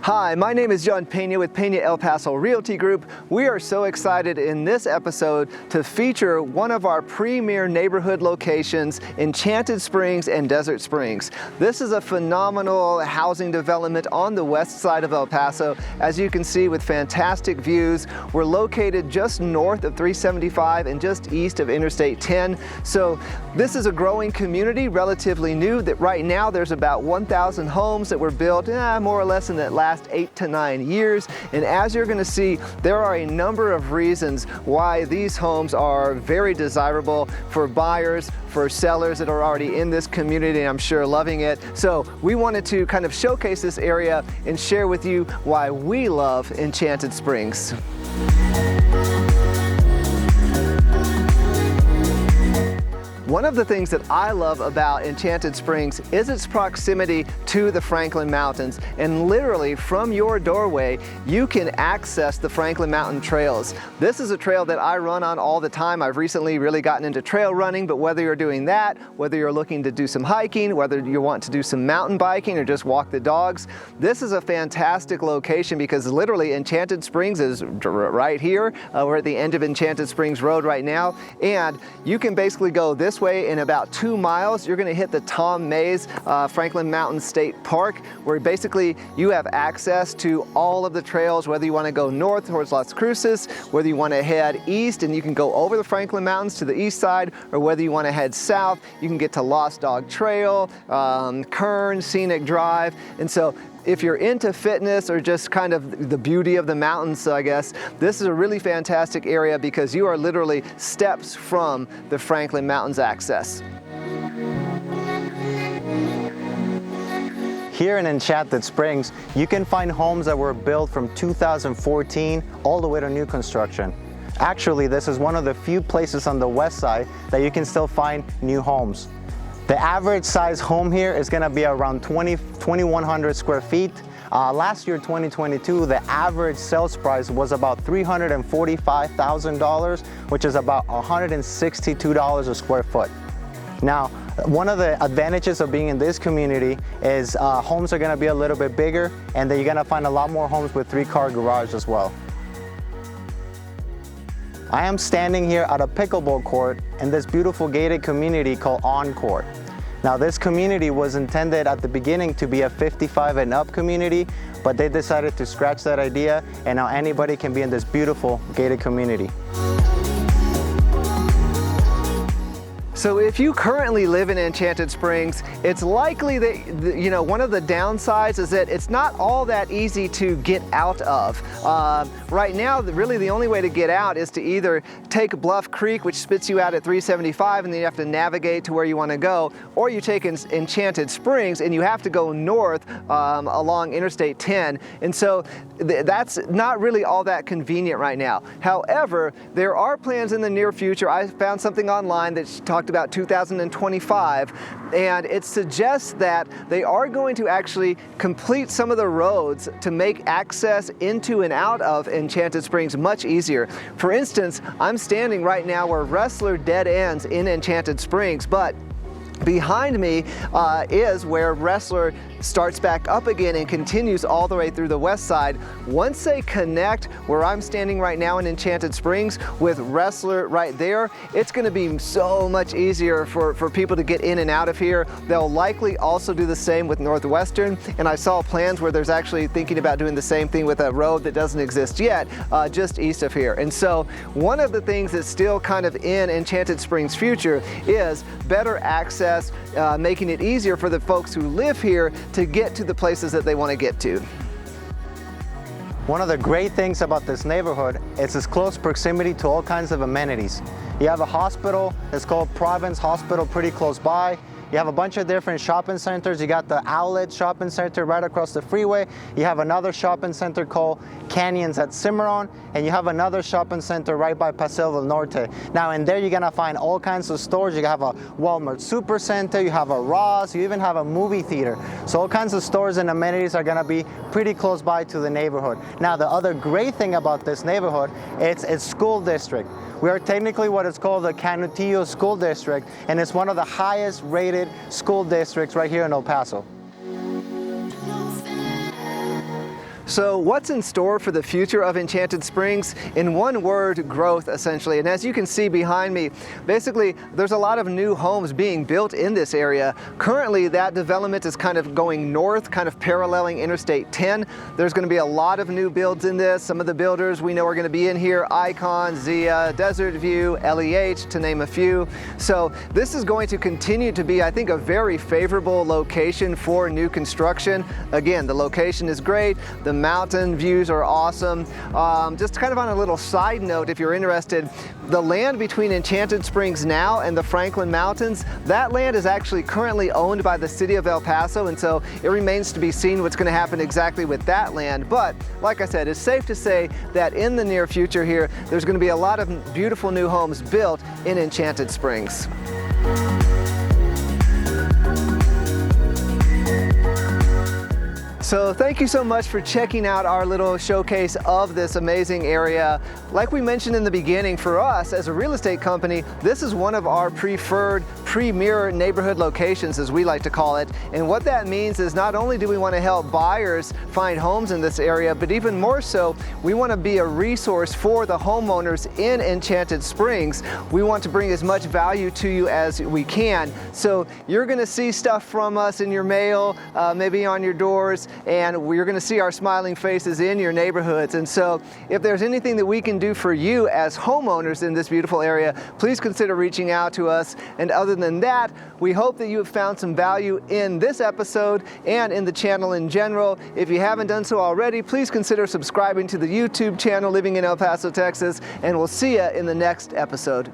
Hi, my name is John Pena with Pena El Paso Realty Group. We are so excited in this episode to feature one of our premier neighborhood locations, Enchanted Springs and Desert Springs. This is a phenomenal housing development on the west side of El Paso, as you can see, with fantastic views. We're located just north of 375 and just east of Interstate 10. So this is a growing community, relatively new, that right now there's about 1,000 homes that were built more or less in that last 8 to 9 years. And as you're going to see, there are a number of reasons why these homes are very desirable for buyers, for sellers that are already in this community, and I'm sure loving it. So we wanted to kind of showcase this area and share with you why we love Enchanted Springs. One of the things that I love about Enchanted Springs is its proximity to the Franklin Mountains. And literally from your doorway, you can access the Franklin Mountain trails. This is a trail that I run on all the time. I've recently really gotten into trail running, but whether you're doing that, whether you're looking to do some hiking, whether you want to do some mountain biking or just walk the dogs, this is a fantastic location because literally Enchanted Springs is right here. We're at the end of Enchanted Springs Road right now, and you can basically go this way. In about 2 miles, you're going to hit the Tom Mays Franklin Mountain State Park, where basically you have access to all of the trails, whether you want to go north towards Las Cruces, whether you want to head east and you can go over the Franklin Mountains to the east side, or whether you want to head south, you can get to Lost Dog Trail, Kern, Scenic Drive. And so if you're into fitness or just kind of the beauty of the mountains, I guess, this is a really fantastic area because you are literally steps from the Franklin Mountains access. Here in Enchanted Springs, you can find homes that were built from 2014 all the way to new construction. Actually, this is one of the few places on the west side that you can still find new homes. The average size home here is going to be around 2,100 square feet. Last year, 2022, the average sales price was about $345,000, which is about $162 a square foot. Now, one of the advantages of being in this community is homes are going to be a little bit bigger, and then you're going to find a lot more homes with 3-car garage as well. I am standing here at a pickleball court in this beautiful gated community called Encore. Now, this community was intended at the beginning to be a 55 and up community, but they decided to scratch that idea, and now anybody can be in this beautiful gated community. So if you currently live in Enchanted Springs, it's likely that, one of the downsides is that it's not all that easy to get out of. Right now, really the only way to get out is to either take Bluff Creek, which spits you out at 375, and then you have to navigate to where you want to go, or you take Enchanted Springs and you have to go north along Interstate 10. And so that's not really all that convenient right now. However, there are plans in the near future. I found something online that talked about 2025, and it suggests that they are going to actually complete some of the roads to make access into and out of Enchanted Springs much easier. For instance, I'm standing right now where Wrestler dead ends in Enchanted Springs, but behind me is where Wrestler starts back up again and continues all the way through the west side. Once they connect where I'm standing right now in Enchanted Springs with Wrestler right there, it's going to be so much easier for people to get in and out of here. They'll likely also do the same with Northwestern, and I saw plans where there's actually thinking about doing the same thing with a road that doesn't exist yet, just east of here. And so one of the things that's still kind of in Enchanted Springs' future is better access, making it easier for the folks who live here to get to the places that they want to get to. One of the great things about this neighborhood is its close proximity to all kinds of amenities. You have a hospital, it's called Province Hospital, pretty close by. You have a bunch of different shopping centers. You got the Outlet Shopping Center right across the freeway. You have another shopping center called Canyons at Cimarron, and you have another shopping center right by Paseo del Norte. Now in there you're gonna find all kinds of stores. You have a Walmart Supercenter, you have a Ross, you even have a movie theater. So all kinds of stores and amenities are gonna be pretty close by to the neighborhood. Now the other great thing about this neighborhood, it's its school district. We are technically what is called the Canutillo School District, and it's one of the highest rated school districts right here in El Paso. So what's in store for the future of Enchanted Springs? In one word, growth, essentially. And as you can see behind me, basically there's a lot of new homes being built in this area. Currently that development is kind of going north, kind of paralleling Interstate 10. There's going to be a lot of new builds in this. Some of the builders we know are going to be in here: Icon, Zia, Desert View, LEH, to name a few. So this is going to continue to be, I think, a very favorable location for new construction. Again, the location is great. The mountain views are awesome. Just kind of on a little side note, if you're interested, the land between Enchanted Springs now and the Franklin Mountains, that land is actually currently owned by the city of El Paso, and so it remains to be seen what's going to happen exactly with that land. But like I said, it's safe to say that in the near future here, there's going to be a lot of beautiful new homes built in Enchanted Springs. So thank you so much for checking out our little showcase of this amazing area. Like we mentioned in the beginning, for us as a real estate company, this is one of our preferred premier neighborhood locations, as we like to call it. And what that means is not only do we want to help buyers find homes in this area, but even more so, we want to be a resource for the homeowners in Enchanted Springs. We want to bring as much value to you as we can. So you're going to see stuff from us in your mail, maybe on your doors, and we're going to see our smiling faces in your neighborhoods. And so if there's anything that we can do for you as homeowners in this beautiful area, please consider reaching out to us. And other than that, we hope that you have found some value in this episode and in the channel in general. If you haven't done so already, please consider subscribing to the YouTube channel Living in El Paso, Texas, and we'll see you in the next episode.